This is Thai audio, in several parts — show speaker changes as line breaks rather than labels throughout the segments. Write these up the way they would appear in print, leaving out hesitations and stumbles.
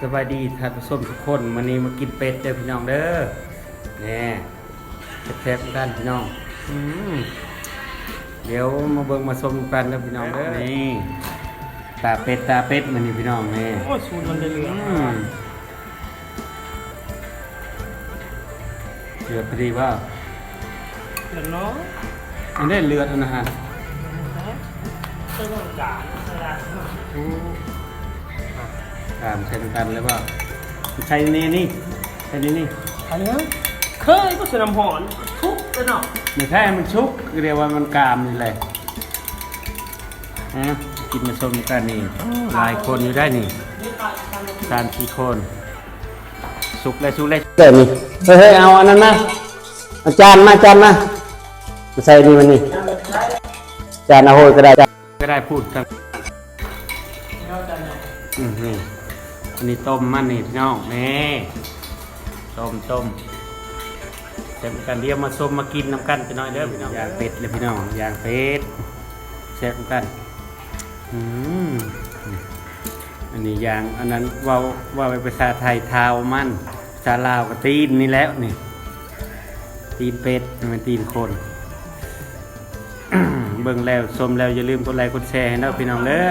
สวัสดีท่านผู้ชมทุกคนวันนี้มากินเป็ดเด้อพี่น้องเด้อเนี่ยแซ่บๆกันพี่น้องเดี๋ยวมาเบิ่งมาชมกันเด้อพี่น้องเด้อนี่ตาเป็ดมันนี่พี่น้องนี่
โอ้สูตรมันเหลือง
เลือดพอดีว่า
เหลืองเนาะ
อันนี้เลือดนะฮะ
ใช่ต้องการอะไร
ตามใช้กันแล้วว่าใช้นี่ใช้นี่
อันนี้เคยก็เสือน้ำหอนทุกไปเนาะ
ไม่ใช่มันชุกเรียกว่ามันกามนี่แหละกินมาชมกันนี่หลายคนอยู่ได้นี่3-4 คนสุกเลยเดี๋ยวนี้เฮ้ยเอาอันนั้นมาอาจารย์มาใส่นี่มันนี่จานเอาโหยก็ได้พูดกันอันนี้ต้มมันนี่พี่น้องนี่ต้มเต็มกันเดียวมาส้มมากินน้ำกันไปหน่อยเด้อพี่น้องย่างเป็ดเลยพี่น้องย่างเป็ดแซ่บกันอันนี้ย่างอันนั้นว่าไปภาษาไทยเท้ามันภาษาลาวก็ตีนนี่แล้วนี่ตีนเป็ดมันตีนคนเบิ่งแล้วชมแล้วอย่าลืมกดไลค์กดแชร์ให้เราพี่น้องเด้อ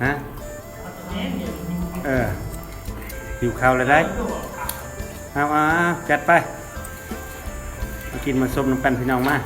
ฮะหิวข้าวเลยได้เอาจัดไปมากินมาส้มน้ำกันพี่น้องมา